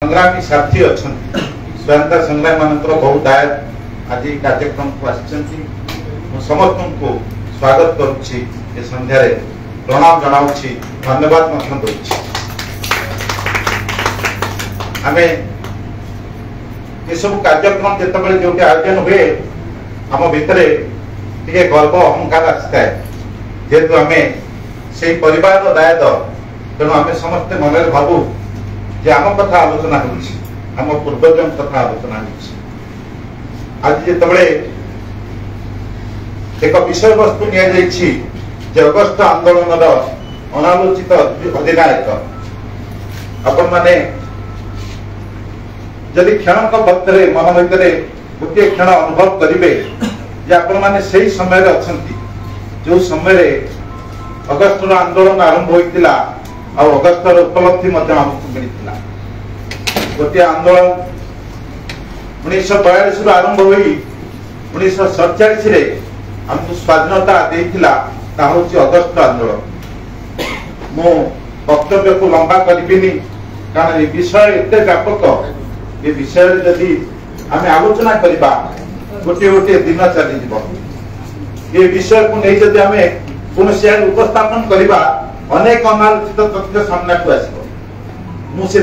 संग्रामी साथी अच्छा स्वाधीनता संग्राम मान बहुत दायक आज कार्यक्रम को आसमस्त को स्वागत करुच्ची संध्यार प्रणाम जनाऊँ धन्यवाद आम ये सब कार्यक्रम जिते जो आयोजन हुए आम भितर टे गर्व अहंकार आसता है जेहेतु आम से परिवार दायद तेणु आम समस्ते मन भावु जे आम कथा आलोचना होम पूर्वज कथा आलोचना आज जिते एक विषय वस्तु नि अगस्ट आंदोलन अनालोचित अधिनायक आपण मैंने जदि क्षण भक्तरे मन भर गोटे क्षण अनुभव करेंगे आपण मैंने से समय जो समय अगस्ट आंदोलन आरंभ होता अगस्ट उपलब्धि आमको मिलता गोटे आंदोलन 1942 आरंभ हो 1947 आमको स्वाधीनता देता अगस्ट आंदोलन मो वक्तव्य को लंबा करी कारण ये विषय एत व्यापक ये विषय जदि आम आलोचना करवा गोटे गोटे दिन चली ये विषय को नहीं जब आम कौन उपस्थापन करवा अनेक अनालोचित तथ्य सामना को आसो मुझे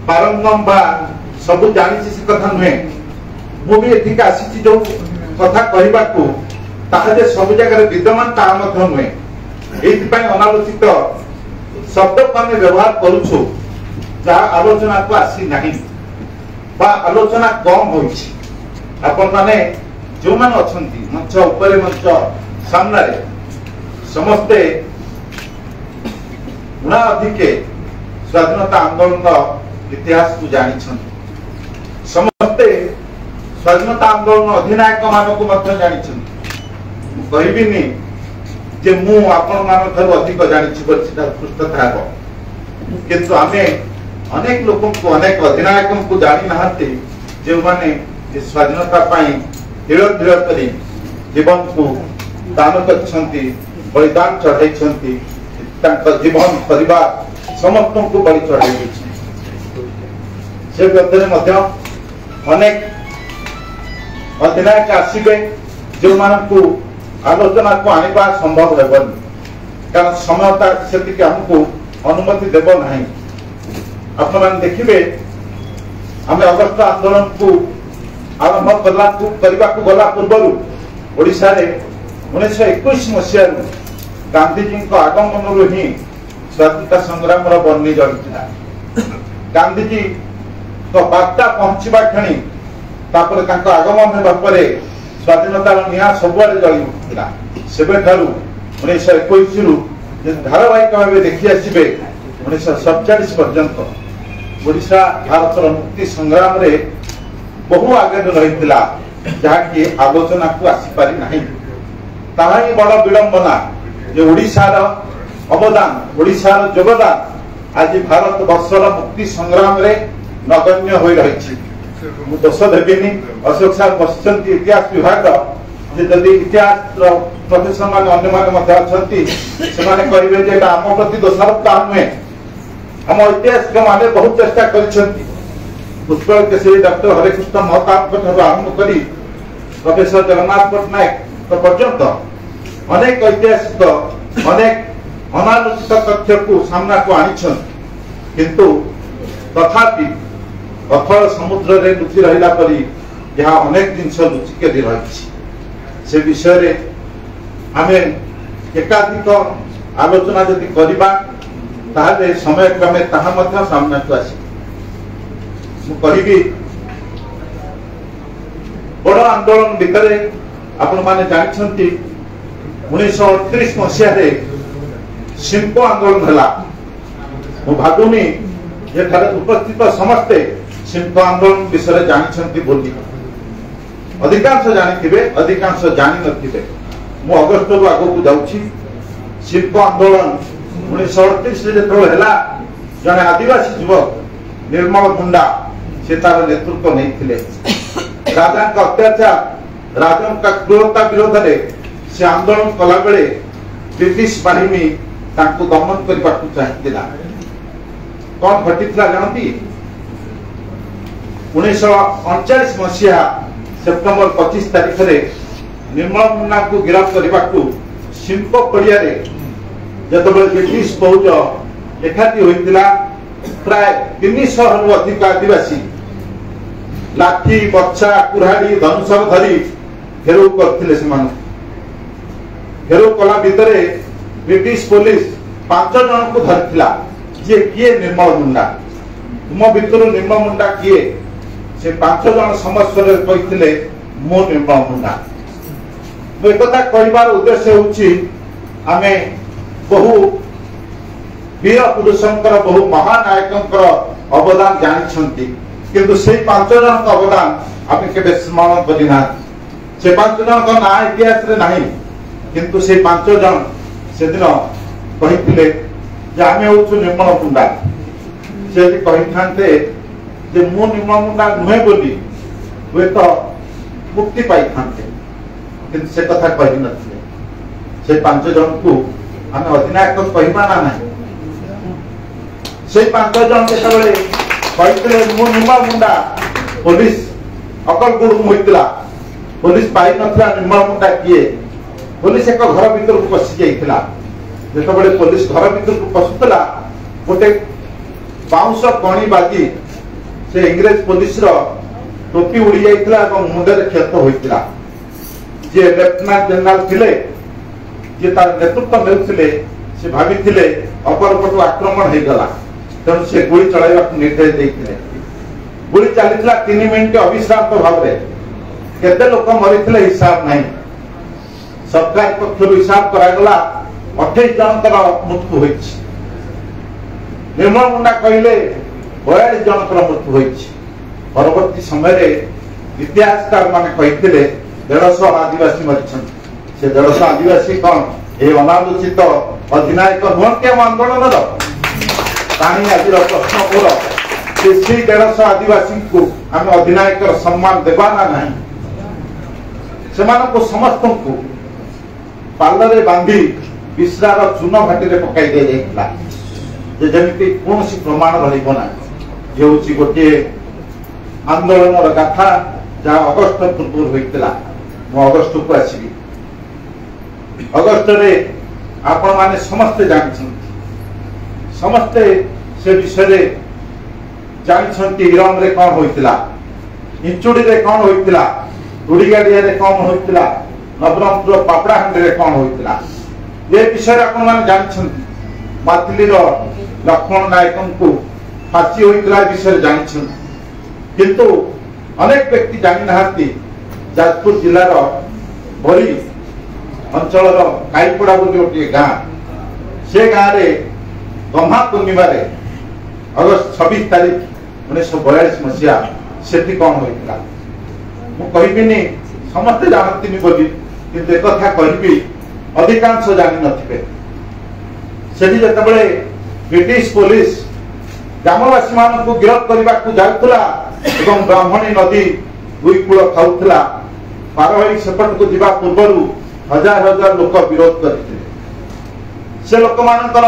पारंगम बा सब जानी से कथा नुहे मुझे आसी जो कथा कहवा को सब जगह विद्यमान ता नुहे ये अनालोचित शब्द को आम व्यवहार करुचु जहाँ आलोचना को आसी नहीं बा आलोचना कम हो मैंने जो मैंने अच्छा मंच उपर मंच सामने समस्ते गुणा अधिके स्वाधीनता आंदोलन इतिहास को जानी समस्ते स्वाधीनता आंदोलन अधिनायक मानक जानी कहबिनी जे मु आपण मान अधिक जानी पृष्ठता किंतु आमे अनेक लोक को अनेक अधिनायक को जानी नहांते जो माने स्वाधीनता धीरे धीरे कर जीवन को दान करछंती बलिदान चढ़ाई जीवन परिवार समस्त को बलि चढ़ाई से अनेक अधिनायक आसबे जो मानू आलोचना को आनिबा संभव हेबनी कारण समयता से हमको अनुमति देव ना आप देखिए आम अगस्ट आंदोलन को आरंभ करने को गला पूर्व ओडिशा रे 1921 मसीह गांधीजी आगमन ही स्वाधीनता संग्राम बन्नी जड़ता गांधीजी बार्ता पहुंचा क्षणी आगमन होगा स्वाधीनतार निआ सबुआड़े जली उठा से 1921 धारावाहिक भाव देखी आसबे 1947 पर्यंत ओडिशा भारतर मुक्ति संग्राम रे बहु आगे रही जहाँकि आलोचना को आसीपारी नहीं ताही बड़ विडंबना जे ओडिशार अवदान ओडिशार योगदान आज भारत वर्षर मुक्ति संग्राम रे नगण्य हो रही दोष देविनी अशोक साहब बसंत इतिहास विभाग जदि इतिहास प्रोफेसर मान अन्य कहे आम प्रति दोषारोप नुहे आम ऐतिहासिक मैंने बहुत चेष्टा पुष्पल केसरी डॉक्टर हरिकृष्ण महताब आरंभ कर प्रोफेसर जगन्नाथ पट्टनायक पर्यंत अनेक ऐतिहासिक अनेक अनालोचित तथ्य को सामना को आनी किंतु तथापि अथल समुद्र रे लुचि रहिला परी यहाँ अनेक जिनस लुचिके रही से विषय रे आमे एकाधिक आलोचना जदि करबा ताहले समय क्रमे ताहा मध्य सामना को आसी कहि बड़ आंदोलन भितर आपण माने जानिछंती 1938 मसीह रे शिल्प आंदोलन हला मु भागुनी जे थारे उपस्थित समस्ते शिल्प आंदोलन विषय जानिछंती बोली अधिकांश जानिथिबे अधिकांश जानि नथिबे मु अगस्त रु आगो को जाउछि शिल्प आंदोलन 1938 रे जेतरो हला जने आदिवासी युवक निर्मल मुंडा से तार नेतृत्व नहीं थिले राजा का अत्याचार राजा का क्रूरता विरोध में से आंदोलन कला बेले ब्रिटिश बाहिनी तांको दमन करने चाहता कौन घटी जानती 1949 मसीहा सेप्टेम्बर 25 तारीख में निर्मल मुन्ना को गिरफ्त करने को शिल्प पड़िया जो ब्रिटिश फौज एकाठी होता प्राय 300 रु अधिक आदिवासी लाठी बच्चा कुराड़ी धनुषर धरी घेराव करते घेराव कला भितर ब्रिटिश पुलिस 5 जन को धरथिला जे किए निर्मल मुंडा तुम भितर निर्मल मुंडा किए से 5 जन समस्या कहते मो निर्मल मुंडा एक कहबार उद्देश्य होची आमे बहु वीर पुरुषंकर बहु महानायकंकर अवदान जानिछंती किंतु से 5 जन का अवदान आमे केबे स्मरण करिना से 5 जन का ना इतिहास रे नाही किंतु से 5 जन से दिन कहिथिले जे आमे होछु निर्मल मुंडा से कहिथांते जे मो निर्मल मुंडा नुहे बोली वे तो मुक्ति पाइथांते किंतु से कथा कहि नथिले से 5 जन को आमे अधिनायक कहिबा ना नाही से 5 जन जेतबेले कहिथिले मो निर्मल मुंडा पुलिस अकल गुड़ होइतला पुलिस पाई नथला निर्मल मुंडा किए पुलिस एक घर भीतर को पसी जाइतला जेतबेले पुलिस घर भीतर को पसुतला गोटे बाउंस कणी बाजी से इंग्रेज पुलिस रो टोपी उड़ी जाइतला और मुंडे रे क्षत होइतला जे लेफ्टिनेंट जनरल थिले जे तार नेतृत्व नेउथिले से भाबिथिले अपरपटु आक्रमण हे गला तेणु से गुली चलाइबा निर्देश देइथिले गुली चलीथिला 3 मिनिट अविश्रांत भाव रे केते लोक मरिथिले हिसाब नाही सरकार पक्षर हिसाब करागला 28 जनकर मृत्यु होइछि निर्मल मुंडा कहले 42 जनकर मृत्यु होइछि परवर्ती समय रे इतिहासकार माने कहिथिले 150 आदिवासी मरिछन से 150 आदिवासी कौन ए अनालोचित अधिनायक हुअन्ते आंदोलन रो तानी आज प्रश्न पूरा से 150 आदिवासी को आम अधिनायक सम्मान देवा ना नहीं से समस्त को पालरे बांधी विश्रार चून घाटी में पकई दि जमी कौन प्रमाण रहा ये हूँ गोटे आंदोलन गाथा जहाँ अगस्ट पूर्व होता मु अगस्ट को आसवि अगस्ट आपण माने समस्ते जानी समस्ते से विषय जानी इरम रे कौन होता इंचुड़ी रे कौन होता रुड़ीगाड़िया रे कौन होता नवरंगपुर पापड़ाहांडी रे कौन होता ये विषय आपण माने जानी मातली लक्ष्मण नायक को फांसी होता विषय जानी किंतु अनेक व्यक्ति जानी ना जाजपुर जिलार बरी अंचल काईपड़ा गोटे गाँ से गाँव में गम्हा पूर्णिमा अगस्त 26 तारीख 1942 मसीहा से कौन होता मुझे समस्ते जानती बोली किंतु एक कथा कहि अधिकांश जानी नथिबे सेठी जेतेबेले ब्रिटिश पुलिस ग्रामवासी मान को गिरफ्त करने को जाउथला एवं ब्राह्मणी नदी दुई कूल खाउथला पारवाही सेपट को जीवा पूर्व हजार हजार लोक विरोध करते से लोक मानकर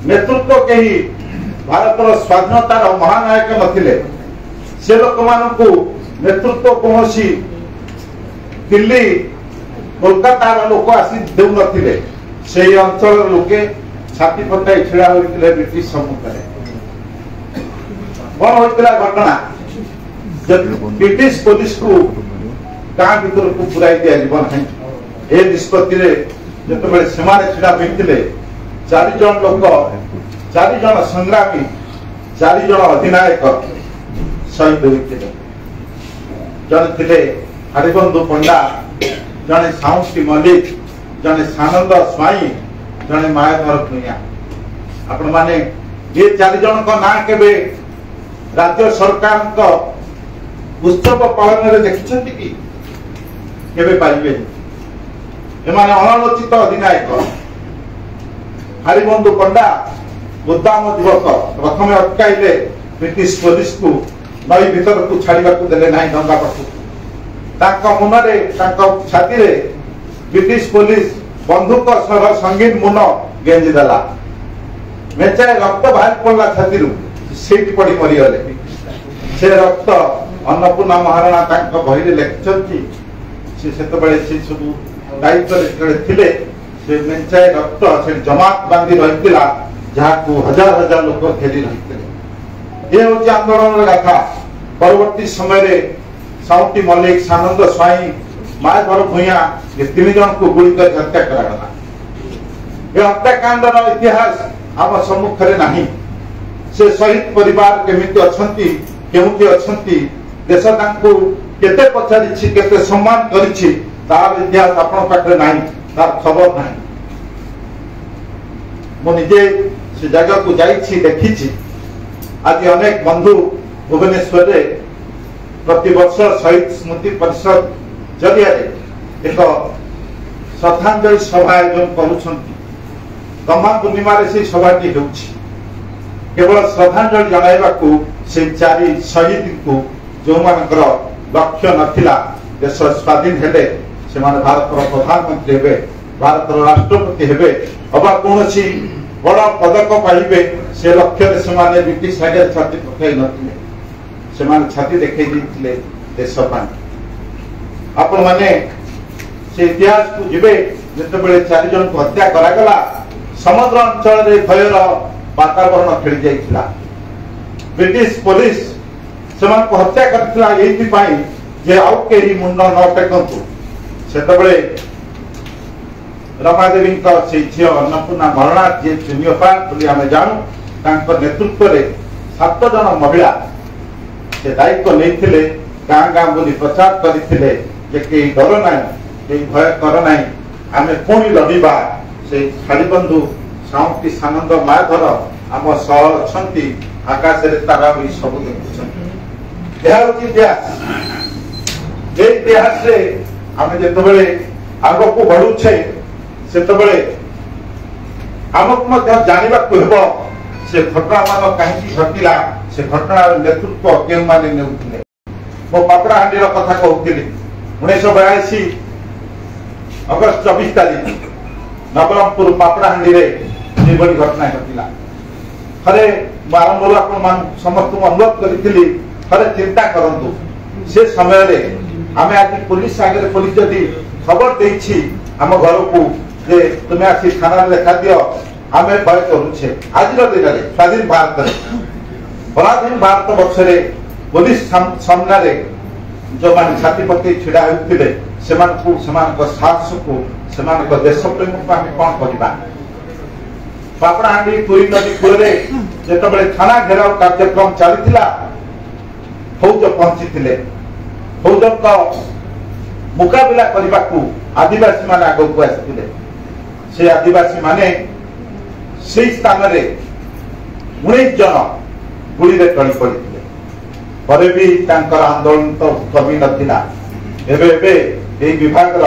नेतृत्व कहीं भारतर स्वाधीनतार महानायक नथिले से लोक मान को नेतृत्व कौन दिल्ली कोलकातार लोक आसी देउ नथिले से अंचल लोके छाती फटाई छिड़ा होइतिले ब्रिटिश सम्मुखरे कौन होइतिला घटना जब ब्रिटिश पुलिस को गाँ भीतर को पुराई दिया जीवन है ए निष्पत्ति रे जतबेले सेमाने छिड़ा होइतिले 4 जन लोक 4 जन संग्रामी 4 जन अधिनायक शहीद होइतिले जन थिले हरिबंधु पंडा जने साउंटी मल्लिक जने सानंद स्वाई जने मायाधर भूया आपण माने ये 4 जन का ना केबे राज्य सरकार का उत्सव पालन रे देखिछंती कि केबे पाइबे एमाने अनालोचित अधिनायक हरिबंधु पंडा गोदाम युवक प्रथम अटकाइले ब्रिटिश पुलिस को नई भीतर को छाड़िबा को देले नाही दंगा पटु ताका मुनरे ताका छाती रे ब्रिटिश पुलिस बंदूक सह संगीन मुन गेंजी देला मेचाए रक्त बाहर पड़ला छाती रू ସେଇଠି ପଡ଼ି ମରିଗଲେ। ସେ ରକ୍ତ ଅନ୍ନପୂର୍ଣ୍ଣା ମହାରଣା ତାଙ୍କ ବହିରେ ଲେଖିଛନ୍ତି। ସେ ସେତେବେଳେ ସେ ସବୁ ଦାୟିତ୍ୱରେ ଯେତେବେଳେ ଥିଲେ ସେ ମେଞ୍ଚାଏ ରକ୍ତ ସେ ଜମାଟ ବାନ୍ଧି ରହିଥିଲା, ଯାହାକୁ ହଜାର ହଜାର ଲୋକ ଘେରି ରହିଥିଲେ। ଏ ହେଉଛି ଆନ୍ଦୋଳନର ଗାଥା। ପରବର୍ତ୍ତୀ ସମୟରେ ସାଉଁଟି ମଲ୍ଲିକ, ସାନନ୍ଦ ସ୍ୱାଇଁ, ମାୟାଧର ଭୂୟାଁ ଏ 3 ଜଣଙ୍କୁ ଗୁଳି କରି ହତ୍ୟା କରାଗଲା। ଏ ହତ୍ୟାକାଣ୍ଡର ଇତିହାସ ଆମ ସମ୍ମୁଖରେ ନାହିଁ। ସେ ଶହୀଦ ପରିବାର କେମିତି ଅଛନ୍ତି, କେଉଁଠି ଅଛନ୍ତି, ଦେଶ ତାଙ୍କୁ କେତେ ପଚାରିଛି, କେତେ ସମ୍ମାନ କରିଛି, ତାର ଇତିହାସ ଆପଣଙ୍କ ପାଖରେ ନାହିଁ, ତାର ଖବର ନାହିଁ। ମୁଁ ନିଜେ ସେ ଜାଗାକୁ ଯାଇଛି, ଦେଖିଛି। ଆଜି ଅନେକ ବନ୍ଧୁ ଭୁବନେଶ୍ୱରରେ ପ୍ରତିବର୍ଷ ଶହୀଦ ସ୍ମୃତି ପରିଷଦ ଜରିଆରେ ଏକ ଶ୍ରଦ୍ଧାଞ୍ଜଳି ସଭା ଆୟୋଜନ କରୁଛନ୍ତି। ଗହ୍ମା ପୂର୍ଣ୍ଣିମାରେ ସେହି ସଭାଟି ହେଉଛି କେବଳ ଶ୍ରଦ୍ଧାଞ୍ଜଳି ଜଣାଇବାକୁ ସେ 4 ଶହୀଦଙ୍କୁ, ଯେଉଁମାନଙ୍କର ଲକ୍ଷ୍ୟ ନଥିଲା ଦେଶ ସ୍ୱାଧୀନ ହେଲେ ସେମାନେ ଭାରତର ପ୍ରଧାନମନ୍ତ୍ରୀ ହେବେ, ଭାରତର ରାଷ୍ଟ୍ରପତି ହେବେ, ଅବା କୌଣସି ବଡ଼ ପଦକ ପାଇବେ, ସେ ଲକ୍ଷ୍ୟରେ ସେମାନେ ବ୍ରିଟିଶ ଆଗରେ ଛାତି ପକାଇ ନଥିଲେ। ସେମାନେ ଛାତି ଦେଖାଇ ଦେଇଥିଲେ ଦେଶ ପାଇଁ। ଆପଣମାନେ ସେ ଇତିହାସକୁ ଯିବେ, ଯେତେବେଳେ 4 ଜଣଙ୍କୁ ହତ୍ୟା କରାଗଲା, ସମଗ୍ର ଅଞ୍ଚଳରେ ଭୟର ବାତାବରଣ ଖେଳି ଯାଇଥିଲା। ବ୍ରିଟିଶ ପୋଲିସ ସେମାନଙ୍କୁ ହତ୍ୟା କରିଥିଲା ଏଇଥିପାଇଁ ଯେ ଆଉ କେହି ମୁଣ୍ଡ ନ ଟେକନ୍ତୁ। ସେତେବେଳେ ରମାଦେବୀଙ୍କ ସେଇ ଝିଅ ଅନ୍ନପୂର୍ଣ୍ଣା ମହାରଣା, ଯିଏ ଚୁନିଅପା ବୋଲି ଆମେ ଜାଣୁ, ତାଙ୍କ ନେତୃତ୍ୱରେ 7 ଜଣ ମହିଳା ସେ ଦାୟିତ୍ୱ ନେଇଥିଲେ। ଗାଁ ଗାଁ ବୁଲି ପ୍ରଚାର କରିଥିଲେ ଯେ କେହି ଡର ନାହିଁ, କେହି ଭୟ କର ନାହିଁ, ଆମେ ପୁଣି ଲଢ଼ିବା। ସେ ଖାଲିବନ୍ଧୁ ସାଉଁଟି, ସାନନ୍ଦ, ମାୟାଧର ଆମ ସହ ଅଛନ୍ତି, ଆକାଶରେ ତାରା ବି ସବୁ ଦେଖୁଛନ୍ତି। ଏହା ହେଉଛି ଇତିହାସ। ଏ ଇତିହାସରେ ଆମେ ଯେତେବେଳେ ଆଗକୁ ବଢୁଛେ, ସେତେବେଳେ ଆମକୁ ମଧ୍ୟ ଜାଣିବାକୁ ହେବ ସେ ଘଟଣାମାନ କାହିଁକି ଘଟିଲା, ସେ ଘଟଣାର ନେତୃତ୍ୱ କେଉଁମାନେ ନେଉଥିଲେ। ମୁଁ ପାପଡ଼ାହାଣ୍ଡିର କଥା କହୁଥିଲି। 1982 ଅଗଷ୍ଟ 24 ତାରିଖ ନବରଙ୍ଗପୁର ପାପଡ଼ାହାଣ୍ଡିରେ ସେଭଳି ଘଟଣା ଘଟିଲା। ଥରେ ମୁଁ ଆରମ୍ଭରୁ ଆପଣମାନଙ୍କୁ ସମସ୍ତଙ୍କୁ ଅନୁରୋଧ କରିଥିଲି, ଥରେ ଚିନ୍ତା କରନ୍ତୁ। ସେ ସମୟରେ ଆମେ ଆଜି ପୁଲିସ ଆଗରେ, ପୁଲିସ ଯଦି ଖବର ଦେଇଛି ଆମ ଘରକୁ ଯେ ତୁମେ ଆସି ଥାନାରେ ଲେଖା ଦିଅ, ଆମେ ଭୟ କରୁଛେ। ଆଜିର ଦିନରେ ସ୍ୱାଧୀନ ଭାରତରେ, ପରାଧୀନ ଭାରତ ବର୍ଷରେ ପୁଲିସ ସାମ୍ନାରେ ଯେଉଁମାନେ ଛାତି ପକେଇ ଛିଡ଼ା ହେଉଥିଲେ, ସେମାନଙ୍କୁ, ସେମାନଙ୍କ ସାହସକୁ, ସେମାନଙ୍କ ଦେଶ ପ୍ରେମକୁ ଆମେ କ'ଣ କରିବା? ପାପଡ଼ାହାଣ୍ଡି ପୁରୀ ନଦୀ କୂଳରେ ଯେତେବେଳେ ଥାନା ଘେରାଉ କାର୍ଯ୍ୟକ୍ରମ ଚାଲିଥିଲା, ଫୌଜ ପହଞ୍ଚିଥିଲେ। ଫୌଜଙ୍କ ମୁକାବିଲା କରିବାକୁ ଆଦିବାସୀମାନେ ଆଗକୁ ଆସିଥିଲେ। ସେ ଆଦିବାସୀମାନେ ସେହି ସ୍ଥାନରେ 19 ଜଣ ଗୁଳିରେ ଟଳି ପଡ଼ିଥିଲେ। ପରେ ବି ତାଙ୍କର ଆନ୍ଦୋଳନ ତ କମି ନଥିଲା। ଏବେ ଏହି ବିଭାଗର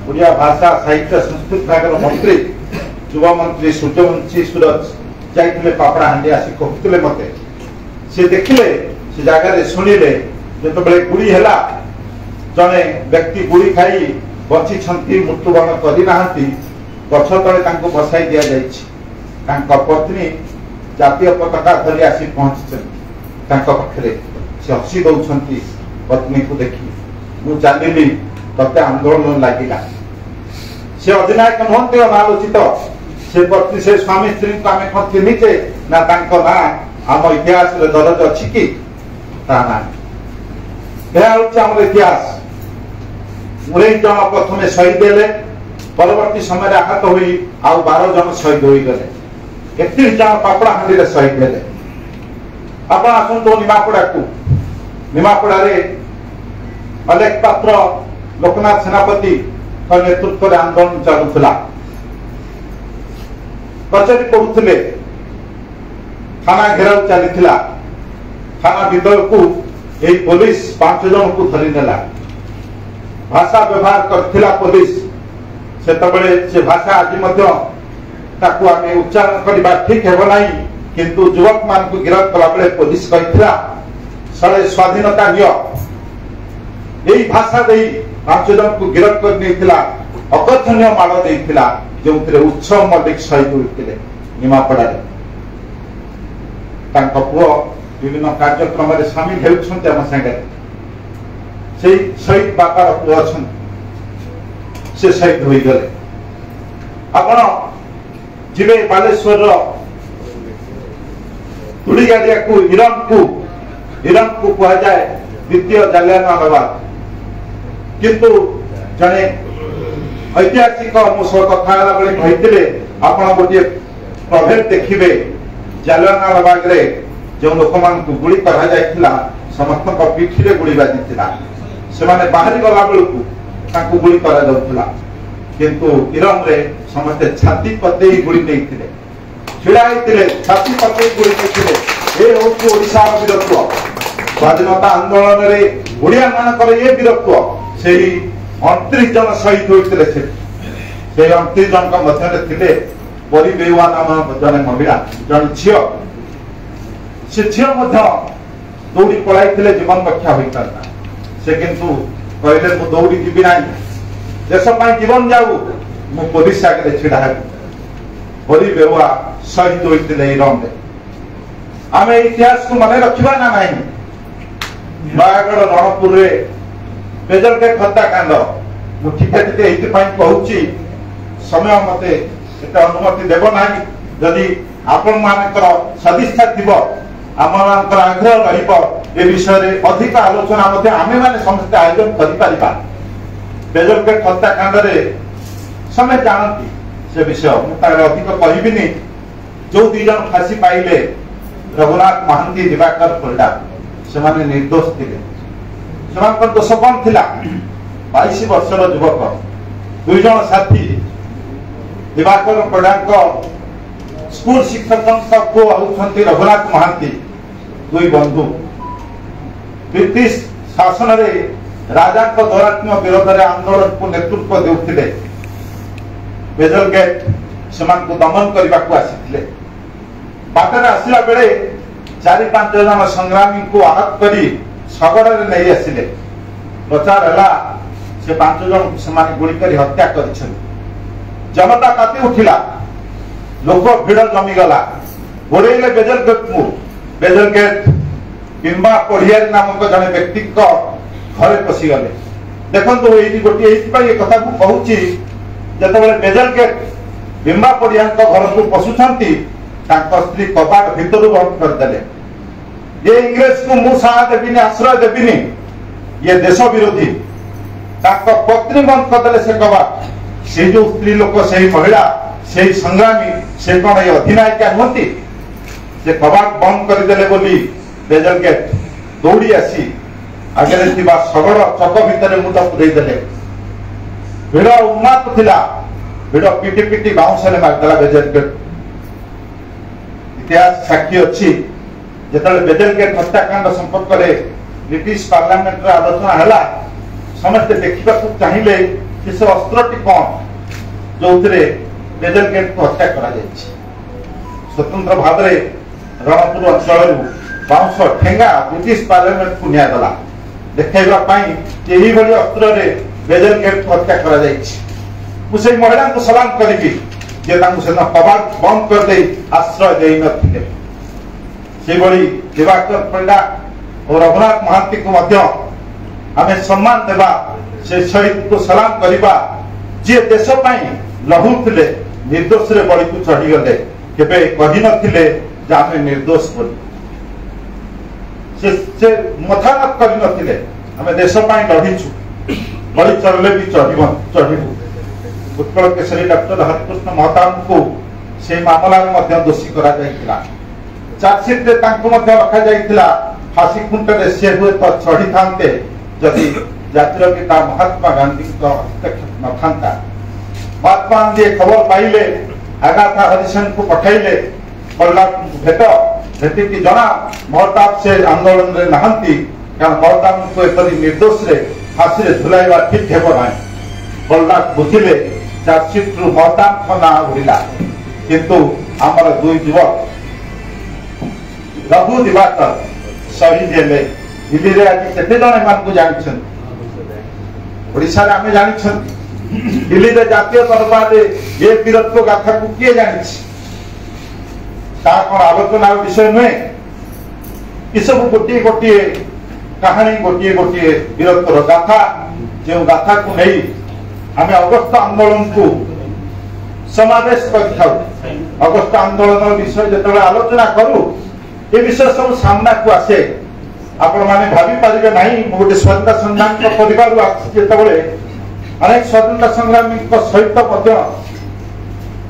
ଓଡ଼ିଆ ଭାଷା, ସାହିତ୍ୟ, ସଂସ୍କୃତି ବିଭାଗର ମନ୍ତ୍ରୀ, ଯୁବମନ୍ତ୍ରୀ ସୂର୍ଯ୍ୟବଂଶୀ ସୁରଜ ଯାଇଥିଲେ ପାପଡ଼ାହାଣ୍ଡି। ଆସି କହୁଥିଲେ ମତେ, ସେ ଦେଖିଲେ, ସେ ଜାଗାରେ ଶୁଣିଲେ, ଯେତେବେଳେ ଗୁଳି ହେଲା, ଜଣେ ବ୍ୟକ୍ତି ଗୁଳି ଖାଇ ବଞ୍ଚିଛନ୍ତି, ମୃତ୍ୟୁବରଣ କରିନାହାନ୍ତି, ଗଛ ତଳେ ତାଙ୍କୁ ବସାଇ ଦିଆଯାଇଛି। ତାଙ୍କ ପତ୍ନୀ ଜାତୀୟ ପତାକା ଧରି ଆସି ପହଞ୍ଚିଛନ୍ତି ତାଙ୍କ ପାଖରେ। ସେ ହସି ଦଉଛନ୍ତି ପତ୍ନୀକୁ ଦେଖି। ମୁଁ ଜାଣିଲି ତତେ ଆନ୍ଦୋଳନ ଲାଗିଲା। ସେ ଅଧିନାୟକ ନୁହନ୍ତି ଅନାଲୋଚିତ। ସେ ପତ୍ନୀ, ସେ ସ୍ୱାମୀ ସ୍ତ୍ରୀଙ୍କୁ ଆମେ କ'ଣ ଚିହ୍ନିଛେ? ନା ତାଙ୍କ ନାଁ ଆମ ଇତିହାସରେ ଦରଜ ଅଛି କି? ତା ନାହିଁ। ଏହା ହେଉଛି ଆମର ଇତିହାସ। 19 ଜଣ ପ୍ରଥମେ ଶହୀଦ ହେଲେ, ପରବର୍ତ୍ତୀ ସମୟରେ ଆହତ ହୋଇ ଆଉ 12 ଜଣ ଶହୀଦ ହୋଇଗଲେ। 31 ଜଣ ପାପଡ଼ାହାଣ୍ଡିରେ ଶହୀଦ ହେଲେ। ଆପଣ ଆସନ୍ତୁ ନିମାପଡ଼ାକୁ। ନିମାପଡ଼ାରେ ଅଲେଖ ପାତ୍ର, ଲୋକନାଥ ସେନାପତିଙ୍କ ନେତୃତ୍ୱରେ ଆନ୍ଦୋଳନ ଚାଲୁଥିଲା। କଚେରୀ କରୁଥିଲେ, ଥାନା ଘେରାଉ ଚାଲିଥିଲା। ଥାନା ଭିତରକୁ ଏହି ପୋଲିସ 5 ଜଣଙ୍କୁ ଧରି ନେଲା। ଭାଷା ବ୍ୟବହାର କରିଥିଲା ପୋଲିସ। ସେତେବେଳେ ସେ ଭାଷା ଆଜି ମଧ୍ୟ ତାକୁ ଆମେ ଉଚ୍ଚାରଣ କରିବା ଠିକ ହେବ ନାହିଁ, କିନ୍ତୁ ଯୁବକମାନଙ୍କୁ ଗିରଫ କଲାବେଳେ ପୋଲିସ କହିଥିଲା, ଶଳେ ସ୍ୱାଧୀନତା ନିଅ। ଏହି ଭାଷା ଦେଇ 5 ଜଣଙ୍କୁ ଗିରଫ କରି ନେଇଥିଲା। ଅକଥନୀୟ ମାଡ଼ ଦେଇଥିଲା, ଯେଉଁଥିରେ ଉତ୍ସବ ମଲ୍ଲିକ ଶହୀଦ ହୋଇଥିଲେ ନିମାପଡ଼ାରେ। पुओ विभिन्न कार्यक्रम में सामिल होती आम सागर से शहीद बापार पुओ अच्छा से शहीद हो गले आपण जीवे बालेश्वर तुड़ीगाड़िया को ईरान को कह जाए द्वितीय जालियानवालाबाग किंतु जड़े ऐतिहासिक मो सह कथा बेले कही आपण गोटे प्रभेद देखिए जालियानवालाबाग रे जो लोक मान गुली करा जाइथिला समस्त पिठी रे गुली बाजिथिला से माने बाहरी गला बेलू ताकू गुली करा जाउथिला किंतु ईरान रे समस्त छाती पते गुली नहीं छिड़ा होते छाती पते गुली नहीं ये हूँ ओडिशा वीरत्व स्वाधीनता आंदोलन में ओडिया मानकर ये वीरत्व से 29 जन शहीद होते 29 जन मध्य परी बेवा नाम जन महिला जन झी से झी दौड़ी पलाई जीवन रक्षा होता से किंतु कहले मु दौड़ी जीवी ना देश जीवन जाऊ मु पुलिस आगे छिड़ा परी बेवा शहीद होते ईरान आम इतिहास को मन रखा ना ना नयागढ़ रणपुर बेजल के हत्याकांड मुझे कहूँ समय मत अनुमति देव ना जदि आपण मानकर सदिच्छा थी आम आग्रह रे विषय अधिक आलोचना आम मैंने समस्त आयोजन कर बेजल के हत्याकांड समय जानती से विषय मुझे अधिक कहबी जो दी जन फांसी पाइले रघुनाथ महांती दिवाकर परिडा से निर्दोष थे दोष कौन थी 22 वर्षर युवक 2 जन साथी दिवाकर परिडा स्कूल शिक्षक पुओ होती रघुनाथ महांती 2 बंधु ब्रिटिश शासन में राजा दौरात्म्य विरोध में आंदोलन को नेतृत्व देउथिले बेजल गेट से दमन करने को आसी बाटर आसला बेले 4-5 जन संग्रामी को आहत करी शगड़ में नहीं आसिले प्रचार है से 5 जन से गुड़ी कर हत्या कर जनता काती उठिला लोक भिड़ जमीगला गोड़े बेजल गेट बिंबा पढ़ियारी नामक जड़े व्यक्ति घरे पशिगले देखो गोटे कथा को कहूँ जिते बेजल गेट बिंबा पढ़िया घर को पशुंट स्त्री कबाट भितर बंद करदे ये इंग्रेज को मु देवी आश्रय देवी ये देश विरोधी पत्नी बंद करदे से कबाट से जो स्त्री लोक से महिला से संग्रामी से कौन ये अधिनायिका नुहति से कबाट बंद करदे बोली बेजल गेट दौड़ी आसी आगे शगड़ चक भितर मुंड पुरेदेले भिड़ उन्माद थिला भिड़ पिटी पिटी बाउंस मारिदेला बेजल गेट इतिहास साक्षी अच्छी जिते बेजल गेट हत्याकांड संपर्क में ब्रिटिश पार्लियामेंट आलोचना है समस्ते देखा चाहिए कि से अस्त्रटी कौन जो बेजल गेट को हत्या करा स्वतंत्र भाव में रणपुर अंचल बाउंस ठेंगा ब्रिटिश पार्लियामेंट को निगला देखा यही अस्त्र बेजल गेट को हत्या कर महिला को सलाम करी जे कबाट बंद कर दे आश्रय दे नथिले से बड़ी दिवाकर परिडा और रघुनाथ महांती को आम सम्मान देवा से शहीद को सलाम करवा जे देश लहू थे निर्दोष रे बड़ी को चढ़ीगले केबे कही नथिले जे आम निर्दोष बोली से मथानत कर नथिले आम देश लड़ीचु बड़ी चढ़ले भी चढ़ू उत्कल केसरी डॉक्टर हरिकृष्ण महताब को से मामला में दोषी करा चार्जसीट रखा फांसी खुंटे से हुए तो चढ़ी था जदि जातिर पिता महात्मा गांधी हस्तक्षेप न था महात्मा गांधी खबर पाइले आगाथा हरिसेन को पठाइले भेट भेटिकी जना महताब से आंदोलन में नहांती कारण महताब को एपरी निर्दोष रे फांसी रे झुलाइबा ठीक हेबो ना बलनाथ बुझिले चार्जसीट रु महताब ना उड़िला किंतु आमर 2 युवक रघु दिवाकर शहीद हेले दिल्ली रे आज केते जण मान को जानिछन ओडिसा रे आमे जानिछन दिल्ली रे जातीय दरबार रे ये वीरत्व गाथा को किए जानिछ ता कोन आलोचना विषय नुहे सब गोटे गोटे कहानी गोटे गोटे वीरत्वर गाथा जो गाथा को नहीं आम अगस्त आंदोलन को समावेश कर अगस्त आंदोलन विषय जो आलोचना करूँ ये विषय सब सामना को आसे आपण माने भावी पारिबे नहीं गोटे स्वतंत्र संग्राम परिवार जितेबाला अनेक स्वतंत्र संग्रामी सहित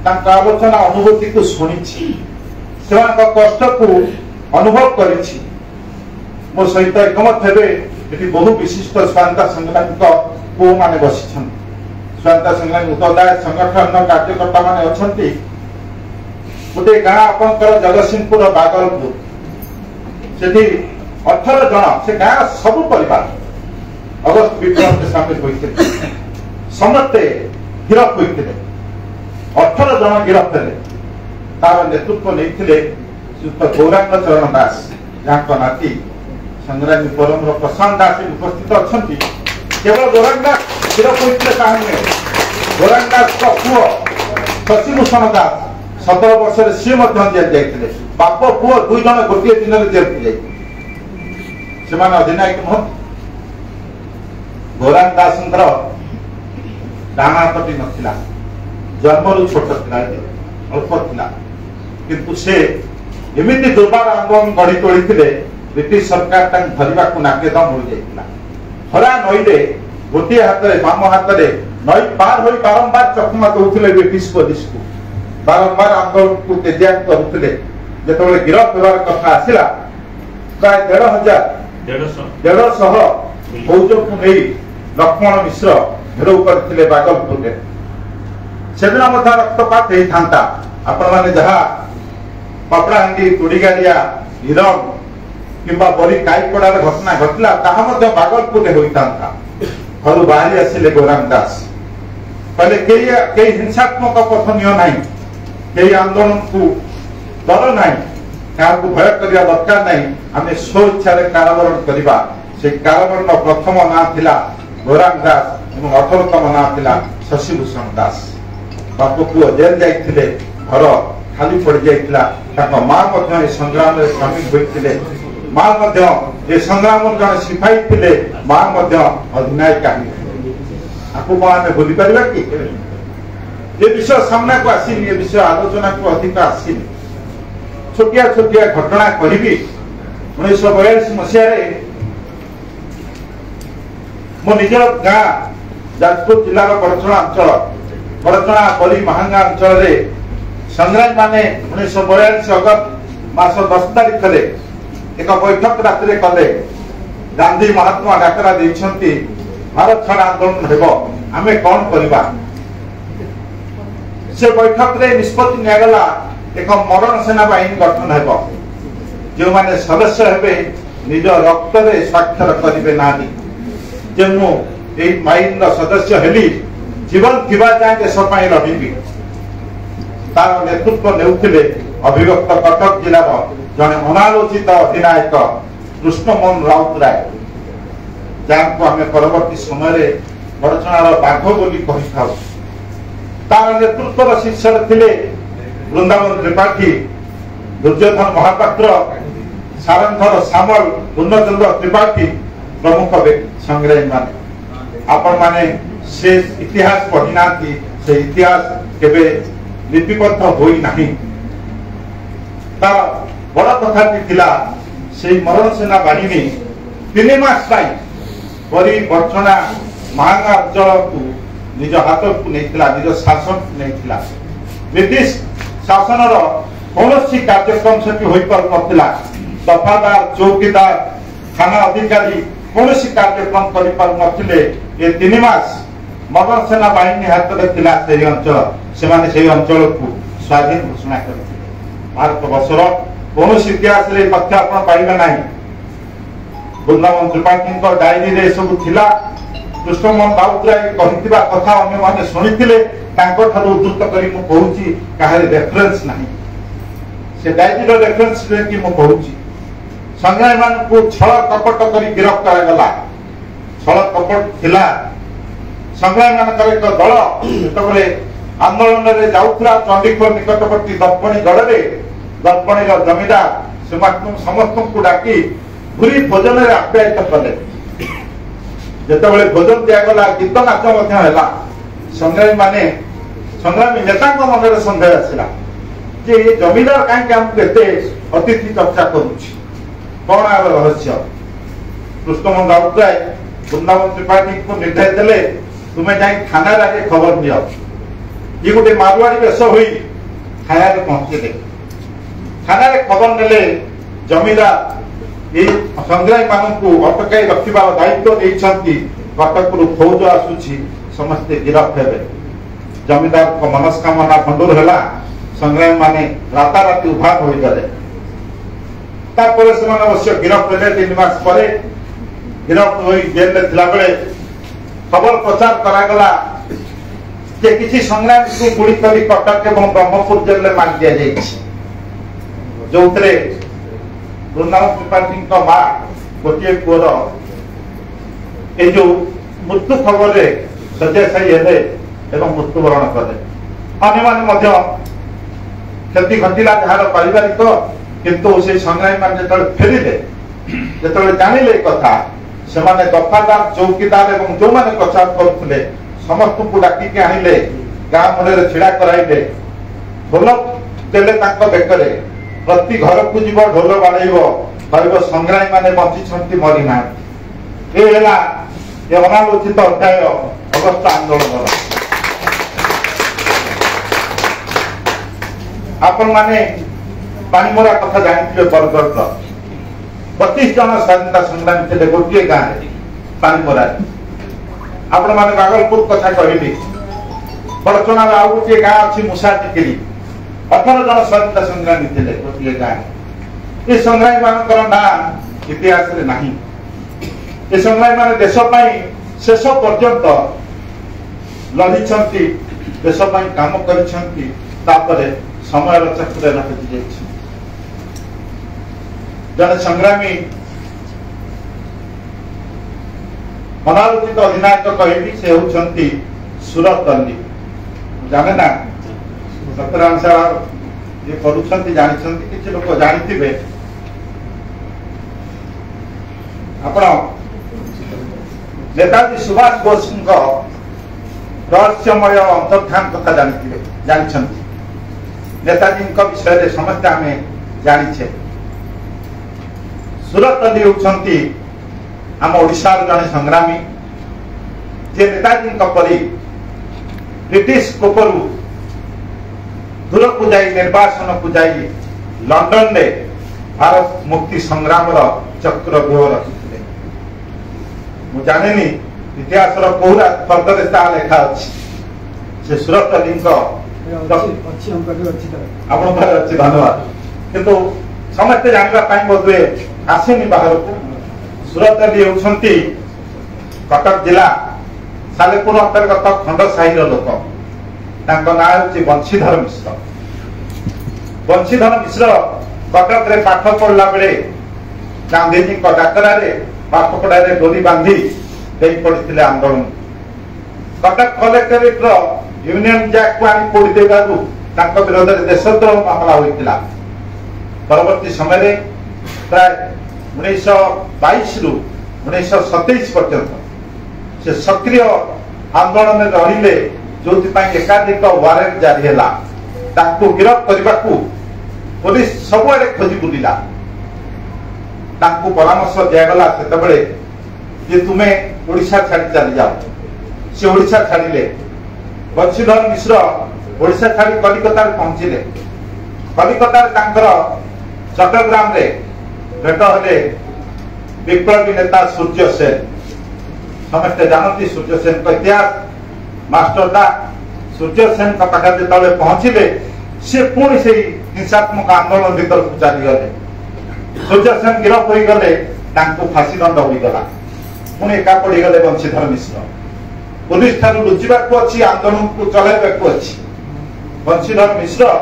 आलोचना अनुभूति को शुणी कष्ट को अनुभव कर मो सहित एकमत हेबे ये बहु विशिष्ट स्वतंत्र संग्रामी पुओ मैंने बसी स्वतंत्र संग्रामी उत्तरदायी संगठन कार्यकर्ता मैंने अच्छा गोटे गाँ आपंकर जगतसिंहपुर बागलपुर से 18 जन से गाँव सब परिवार अगस्त विप्लव में सामिल होते समस्ते गिरफ होते 18 जन गिरफ थे तार नेतृत्व नहीं गौरांग चरण दास जहाँ नाती संग्रामी परम प्रशांत दास उपस्थित अच्छा केवल गौरांग दास गिरफ होते कहानी गौरांग दास पुओ शशिभूषण दास 17 वर्ष सी जेल जाते बाप पुओ 2 जन गोटे दिन में जेल को जाते अधिनायक नुह गौरांग दास डाण हाथटी नाला जन्मरू छोट अल्प किंतु से एमती दुर्बार आंदोलन गढ़ी तोड़ी ब्रिटिश सरकार धरवा को नाकेदम हो जाता हरा नईरे गोटे हाथ में बाम हाथ में नई पार हो बारंबार चकमा दौले ब्रिटिश पुलिस को बारंबार आंदोलन को तेजाब करुले जो गिरफ होवार कथा आसला प्राय 1,500 फौज को नहीं लक्ष्मण मिश्र घेराव करते बागलपुर से दिन रक्तपात होता आपण मैंने जहाँ पपड़ाहांडी तुड़ीगाड़िया हिरन किंबा बड़ी काईपड़ार घटना घटला बागलपुर में होता घर बाहरी आसिले गौरांग दास पहले कई हिंसात्मक पथ ना कई आंदोलन को डर ना क्या भय करने दरकार नहीं आम स्व इच्छा कारावरण करवा से कारावरण प्रथम ना थिला गौरांग दास और 18तम ना थिला शशिभूषण दास बाप पुओ जेल जाइए घर खाली पड़ जाता माँ संग्राम में सामिल होते माँ संग्राम जन सिपाही थे माँ अधिनायिका आपको कौन आम भूली पार कि ये विषय सामना को आसनी ये विषय आलोचना को अधिक आसनी छोटिया छोटिया घटना कहि 1942 मसीह मो निजर गाँ जाजपुर जिलार बड़चणा अंचल बड़चणा बली महांगा अंचल संग्रामी माने 1942 अगस्त मास 10 तारीख एक बैठक रात कले गांधी महात्मा डाकरा देइछंती भारत छाड़ आंदोलन हेबो आमे कौन करबा से बैठक रे निष्पत्ति निगला एक मरण सेना बाहिनी गठन हेबो जो माने सदस्य हेबे निज रक्त रे स्वाक्षर करिवे नाही जेनु ए बाहिनी सदस्य हेली जीवन थिबा जाय देश पई लढिबी तार नेतृत्व नेउथिले अभिव्यक्त कटक जिलार जने अनालोचित अधिनायक कृष्णमोहन राउतराय जहाँ को आम परवर्ती समय बड़चणार बाघ बोली कही था तार नेतृत्व शीर्ष थे वृंदावन त्रिपाठी दुर्योधन महापात्र सारंगधर सामल पूर्णचंद्र त्रिपाठी प्रमुख संग्रामी मान आपण माने से इतिहास पढ़ी ना से इतिहास केबे लिपिबद्ध होई नहीं तार बड़ कथाटी थिला से मरण सेना बाहिनी 3 मास परी बर्छणा महांगा अंचल को निज हाथ को नहीं निज शासन को नहीं ब्रिटिश शासन कौन कार्यक्रम से हो पार दफादार चौकीदार थाना अधिकारी कौन कार्यक्रम कर पार नथिले ये 3 मास मरण सेना बाहिनी हाथ में थिला से अंचल से अंचल को स्वाधीन घोषणा करथिले भारत वर्षर कौन इतिहास तथ्य आप पाइबे ना वृंदावन त्रिपाठी डायरी रे सब थिला कृष्णमोहन राउतराय कहिथिबा कथा अन्य माने सुनिथिले तांको ठारो उद्धृत करी मु कहूची काहे रेफरेंस नाही से डायरी रो रेफरेंस रे कि मु कहूची संग्रामी मान को छळ कपट करी गिरफ्त करा गला छळ कपट थिला संग्रामी मान करे एक दल तबले आंदोलन रे जाउथला चंडीगढ़ निकटवर्ती दर्पणी गढ़ रे दर्पणी रो जमीदार समस्त को डाकी भूरी भोजन आप्यायित कले जिते भोजन दिगला गीत नाच संग्रामी माने संग्रामी नेता मन सन्देह आसला जे ये जमीदार कहीं आमको एत अतिथि चर्चा कौन आ रहस्य कृष्णमोहन राउतराय वृंदावन त्रिपाठी को निर्देश देले तुम्हें जाए थाना आगे खबर दियो ये गोटे मारवाड़ी बेश हुई थाना पहुंचे थाना खबर नेले जमीदार ये संग्रामी मान अटकाई रखा दायित्व नहीं कटक फौज आसूची समस्ते गिरफ्त हे जमीदार को मनस्कामना भंडूर है संग्रामी माने राताराति उभान हो गले अवश्य गिरफ्त हे 3 मास पर गिरफ्त हो जेल में थिला बेले खबर प्रचार करागला जे किसी संग्रामी को गुड़ी करी कटक एवं ब्रह्मपुर जेल में मार दिया जो वृंदावन त्रिपाठी माँ गोटे पुअर ये जो मृत्यु खबर शय्याशायी हेले एवं मृत्युवरण कले अन्य क्षति घटिला जार पारिवारिक किंतु से संग्रामी मान जो फेरिले जो जानिले कथा से दफादार चौकीदार एवं जो मैंने प्रचार करुले समस्त को डाकिक आनिले गाँ मुंडे छिड़ा कराइले ढोल देले बेकरे प्रति घर को जीव ढोल बाड़ेब कह संग्रामी माने बंची मरी ना ये अनालोचित अध्याय अगस्त आंदोलन आपण माने पानीमरा कथा जानते बरगढ़ 25 जन स्वाधीनता संग्रामी थे गोटे गाँव पानीमरा आपण माने बागलपुर कथा कहली बड़चना आउ गोटे गाँ अच्छी मुसा टिकेरी 18 जन स्वाधीनता संग्रामी थे गोटे गाँव ये संग्रामी मान ना इतिहास रे नहीं ये संग्रामी मान देश शेष पर्यंत लड़ी देश काम कर समय चक्र रखी जन संग्रामी अनालोचित अधिनायक कहली से होती सूरत अली जाने ना सत्यनारायण ये करुँच जानी किसी लोग जानी आपण नेताजी सुभाष बोस रहस्यमय अंतर्धान कथा जानते नेताजी विषय समस्त आम जाचे सूरत अली होती आम ओडिशार जड़े संग्रामी जे नेताजी परी ब्रिटिश कोपरू दूर को जाई निर्वासन को जाई लंडन में भारत मुक्ति संग्राम चक्र व्यूह रखी मु जानी इतिहास पूरा फर्दर लेखा अच्छी से सूरत अली अच्छी धन्यवाद किंतु समस्ते जानवाई बोधे आसेनी बाहर को सूरत अली होती कटक जिला सालेपुर अंतर्गत खंडसाही लोक ना हूँ बंशीधर मिश्र बंशीधर मिश्र कटक रे पाठ पढ़ला बेले गांधीजी डाकरा पाठ पढ़ाई डोरी बांधी पड़ते आंदोलन कटक कलेक्टरेट यूनियन जैक को आनी पोड़ी देवारू विरोध में देशद्रोह मामला होता परवर्ती समय प्राय 1922 रु 1927 पर्यंत से सक्रिय आंदोलन में रहिले जो एकाधिक वारेंट जारी है गिरफ्त करने को पुलिस सबुआड़े खोजी बुलिला परामर्श दिगला से तुम्हें ओडिशा छाड़ी चली जाओ से ओडिशा छाड़िले बंशीधर मिश्र ओडिशा छाड़ी कलिकता पहुंचले कलिकता चट्टग्राम रे भेट हेले विप्लवी नेता सूर्य सेन समस्ते जानती सूर्य सेन का इतिहास मास्टरदा सूर्य सेन का पाखे जो पहुंचले से पुणी से हिंसात्मक आंदोलन भीतर को चली गले सूर्य सेन गिरफ्त हो गले फांसी दंड होगला पुणी एका पड़गले बंशीधर मिश्र पुलिस ठार लुचिबा अच्छी आंदोलन को चलाइबा अच्छी बंशीधर मिश्र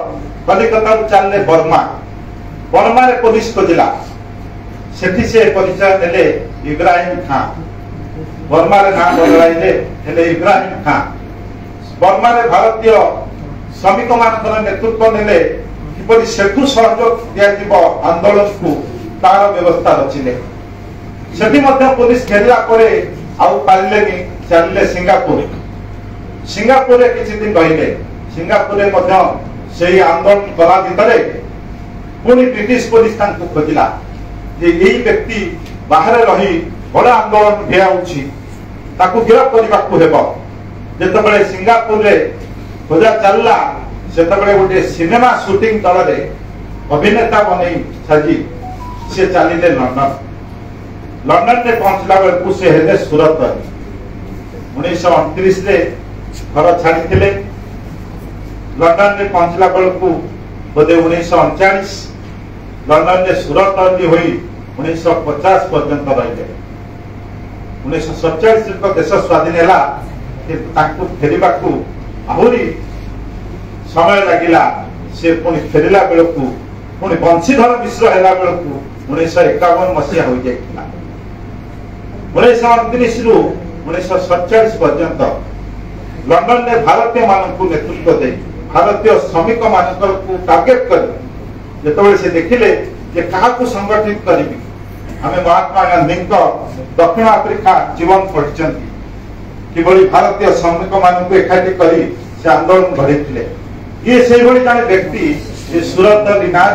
कलिकता चलने बर्मा रे पुलिस खोजिला सेठी से परिचय देले इब्राहिम खान बर्मा रे नाम बदलाइले हेले इब्राहिम खान बर्मा रे भारतीय श्रमिक मान नेतृत्व नेले किपरि सेठू सहयोग दिया आंदोलन को तार व्यवस्था रचिले सेठी मध्य पुलिस घेरला परे आउ पारिलेनी चलिले सिंगापुर सिंगापुर किछि दिन रहिले सिंगापुर मध्य सेही आंदोलन कला भितरे पुणी ब्रिटिश पुलिस तांको खोजिला जे एही व्यक्ति बाहर रही बड़ा आंदोलन भियाउछि ताकू गिरफ्त करबाकू हेबो जेतबेले सिंगापुर रे खोजा चलला सेतबेले गोटे सिनेमा शूटिंग दल रे अभिनेता बनै साजी से चलिले लंडन रे पहुंचला बेलकू से हेले सूरत 1929 रे घर छाड़ी लंडन रे पहुंचला बेलकू बोधे 1939 लंडन रे सूरत होई 1950 पर्यंत रहिले 1947 देश स्वाधीन है फेरवाकू आहरी समय लगिला से पुणी फेरला बेलू पुणी बंशीधर मिश्र है बेलू 1951 मसीहा हो जाता 1929 रु 1947 पर्यंत लंडन में भारतीय मानक नेतृत्व दे भारतीय श्रमिक मान टार्गेट कर जो से देखिले जे क्या संगठित करी आम महात्मा गांधी दक्षिण आफ्रिका जीवन पढ़ी किभली भारतीय श्रमिक मान एकाठी करी से आंदोलन गढ़ी ये से जड़े व्यक्ति सूरत ना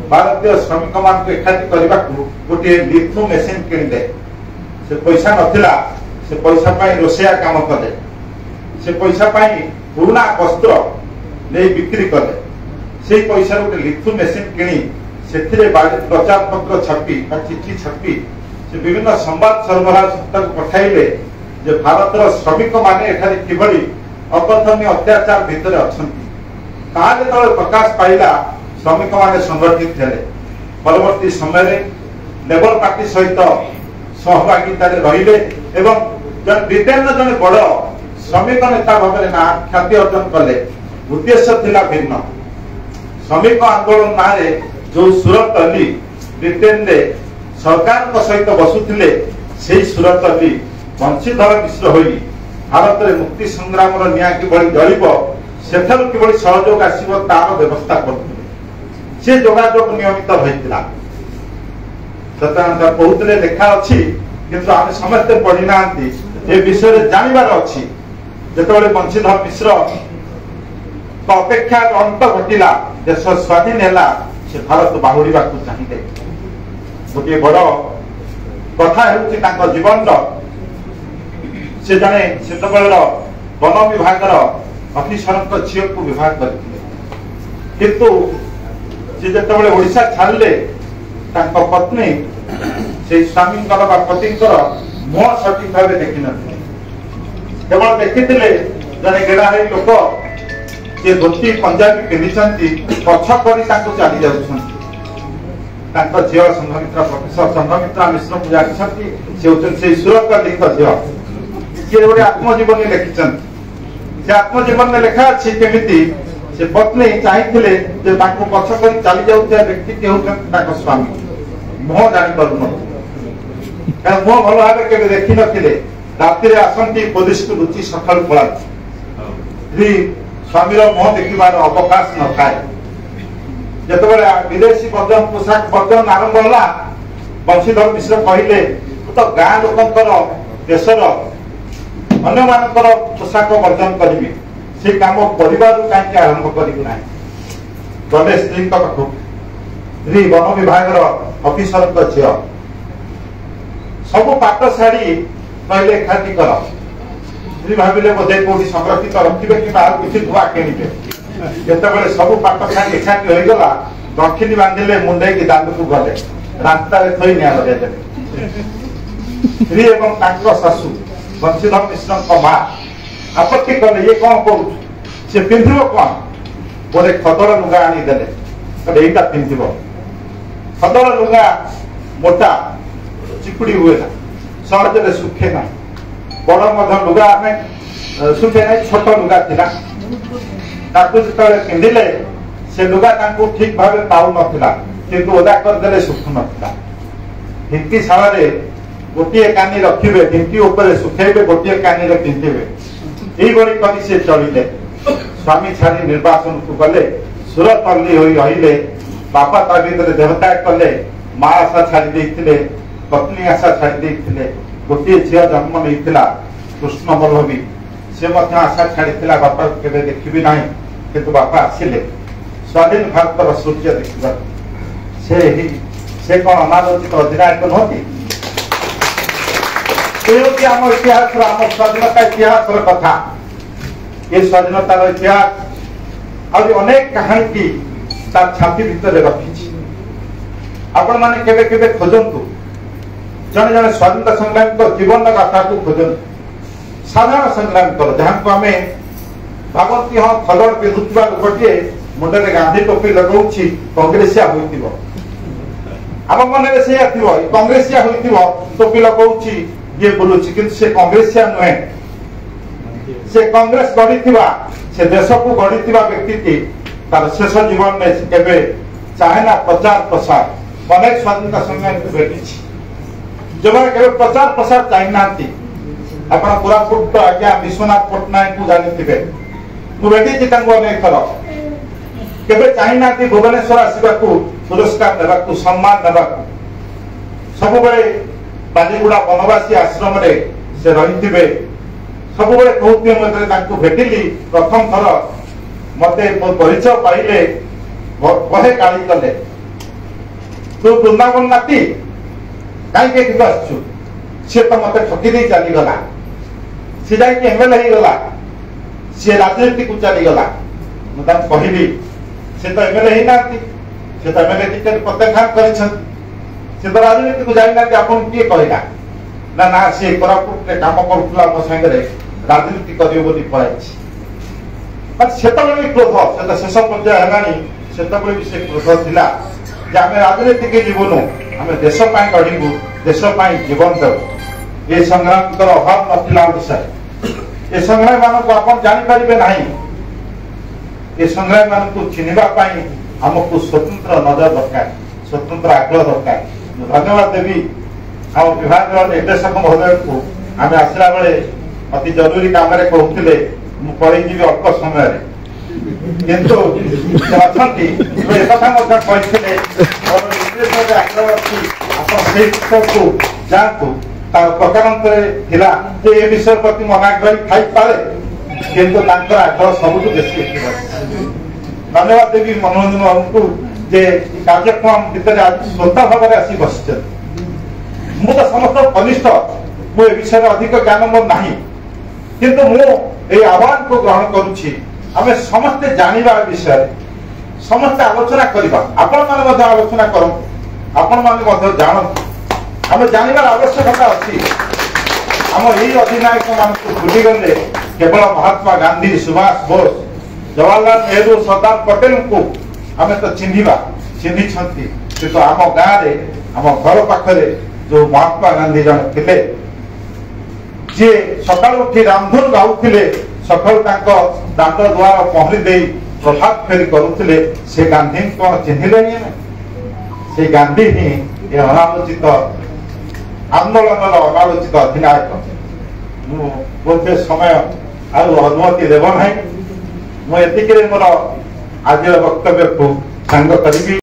भारतीय श्रमिक मान एकाठी करने को गोटे लिथो मेसीन किणिदे से पैसा नथिला से पैसा पाई रोषिया काम कले से पैसा पाई पुराना वस्त्र नहीं बिक्री कले से पैसा गोटे लिथो मेसीन किणी से प्रचार पत्र छापी चिठी छापी से विभिन्न संवाद सरबराह संस्था को पठाइले जे भारतर श्रमिक माने एठारे किभली अकथनीय अत्याचार भितर अच्छा प्रकाश पाइला श्रमिक माने संगठित थे परवर्ती समय लेबर पार्टी सहित सहभागिता रहिले एवं ब्रिटेन जन बड़ श्रमिक नेता भाव में ना ख्याति अर्जन कले उद्देश्य थिला भिन्न श्रमिक आंदोलन ना जो सूरत अली ब्रिटेन रे सरकार सहित बसुथिले सेही सूरत अली बंशीधर मिश्र होई भारत रे मुक्ति संग्राम निया किभली जलिब सेठारु किभली सहयोग आसीब तार व्यवस्था करथिले से जोगाजोग नियमित होइतिला सत्यानंद बहुतले लेखा अछि किंतु आमे समस्त पढ़ी नांती ए विषय रे जानिबार अछि जेतबेले बंशीधर मिश्र अपेक्षा अंत घटिला देश स्वाधीन हैला से भारत बाहुड़ीवा चाहिए गोटे बड़ कथा हो जीवन से जड़े से वन विभाग अफिसर झील को विवाह करते किंतु से जो ओडिशा छाड़े पत्नी से स्वामी पति मुह सठिक भाव देखी न केवल देखी जड़े गेड़ाही लोक जे धोती पंजाबी पिंधि पछ कर चली जाऊँ झील संघमित्रा प्रोफेसर संघमित्रा मिश्र को जानी से सूरत अली झील सी गोटे आत्मजीवनी लिखिं से आत्मजीवन में लेखा अच्छी केमी से पत्नी चाहिए पछ कर चली जाऊा व्यक्ति किए होती स्वामी मुह जापर मुह भल भाव के देखी नी राति आसती पुलिस को लुचि सका पड़ा स्वामी मुह देखार अवकाश न थाए जितेबाला विदेशी वर्जन पोशाक वर्जन आरंभ है बंशीधर मिश्र कहले तो गाँ लोकर देशर अन्य मानकर पोशाक वर्जन करी से कम परिवार कहीं आरंभ करना गले स्त्री पाखु स्त्री वन विभाग अफिसर झील सब पाट शाढ़ी कहले एकाठी कर स्त्री भाविले बोधे कौटी संरक्षित रखिए कि किसी धुआ किणवे जितेबाला सब पाट शाढ़ी एकाठी होगा दक्षिणी बांधिले मुंडे की दांड को गले रास्ता थई निया लगे स्त्री एवं शाशु बंशीधर मिश्र माँ आपत्ति कले ये कौन कर पिंधब कौन बोले खदड़ लुगा आनीदे यहीटा पिंधब खदड़ लुगा मोटा चिपुड़ी हुए ना सहज सुखे ना बड़ लुगा आम सुखे ना छोट लुगा था जो पिंधिले से लुगा ठीक भाव पाऊ ना कि ओदा करदे सुखु ना ढिंकी शाल गोटे कानी रखिए ढिंकी उपर सुखेबे गोटे कानी पिंधे यही कर चलिए स्वामी छाड़ी निर्वाचन को गले सुरतल्ली होई रहिले बापा ता भीतर देवत्याग कले माँ आशा छाड़ी देइथिले पत्नी आशा छाड़ी देइथिले गोटे झिया जन्म नहीं कृष्ण बल्लभी से मध्य आशा छाड़ी बापा केवे देखिबी नाही किंतु बापा आसिले स्वाधीन भारत सूर्य देखा से कौन अनालोचित अधिनायक नुहति आम इतिहास आम स्वाधीनता इतिहास कथा ये स्वाधीनतार इतिहास आदि अनेक कहानी की तार छाती भितर रखी आपण माने केबे केबे खोजंतु जने जने स्वाधीनता संग्रामी जीवन गाथा को खोजंतु साधारण संग्रामी जहाँ को आम भावती हाँ खदड़ पिधुवा लोकटे मुंडे गांधी टोपी लगाऊँ कांग्रेसिया होइतिबो आम मन से कांग्रेसिया होइतिबो टोपी लगाऊँ ये बोलुची किंतु से कांग्रेसिया नुहे से कांग्रेस गढ़ी से देश को गढ़ी व्यक्ति तार शेष जीवन में केवे चाहे ना प्रचार प्रसार अनेक स्वाधीनता संग्रामी को भेटी जो मैंने प्रचार प्रसार चाहिए आप कोरापुट आज्ञा विश्वनाथ पट्टनायक को जानी मुझे अनेक थर केवे चाहिए भुवनेश्वर आसवा पुरस्कार नेबाकू सम्मान नेबाकू सब बालीगुड़ा बनवासी आश्रम से रही सब कहते भेटिली प्रथम थर मत मो परिचय पाइले बहे गाड़ी कले तू वृंदावन नाती कहीं आसु सी तो मत ठकी दे चलीगला सी जाकि एमएलए होगला सी राजनीति को चलीगला मुझे कहली सी तो एमएलए ही ना सी तो एमएलए टिकेट प्रत्याख्यान कर तो राजनीति को जाना आपन किए कहला ना ना सी कोरापुट रे काम करुला मो संगे राजनीति करियो बोली पळाइछि सेतबेले क्रोध से शेष पर्याय हेलानी सेतबेले भी से क्रोध थिला जे आमे राजनीति के जीवनु आमे देश पाई गढ़िबु देश पाई जीवन देबु ये संग्राम कर अभाव नथिला विषय ये संग्राम मान को आपण जानि परिबे नाही ये संग्राम मान को चिनिबा पाई हमको स्वतंत्र नजर दरकार स्वतंत्र आग्रह दरकार धन्यवाद देवी आम विभाग निर्देशक महोदय को आम आसला बेले अति जरूरी काम कहते पड़ीजी अल्प समय किंतु अच्छा को जातु प्रकारांतर ये विषय प्रति मन आग्रही थाईपे किंतु आग्रह सबुठ बेसी धन्यवाद देवी मनोरंजन बाबू को जे कार्यक्रम भितर श्रोता भाव में आसी बस मुझे समस्त कनिष्ठ मु विषय अधिक ज्ञान मोर ना किंतु मु आह्वान को ग्रहण करुच्ची आम समस्ते जानिबा विषय समस्ते आलोचना करबा आपण माने आलोचना करूँ आपण माने जानतु आम जानवर आवश्यकता अच्छी आम यही अधिनायक मान भूली गले केवल महात्मा गांधी सुभाष बोस जवाहरलाल नेहरू सरदार पटेल को आम तो चिन्हवा चिन्ही किंतु आम गाँव आम घर पाखरे जो महात्मा गांधी जन थे जी सका उठी रामधुन गाउले सकाल दांत द्वार पहरी दे प्रभात फेरी करुले से गांधी कौन चिन्हले से गांधी ही अनालोचित आंदोलन अनालोचित अधिनायक मुझे समय अनुमति देव ना मुझे मोर आज वक्तव्य को सांग करी।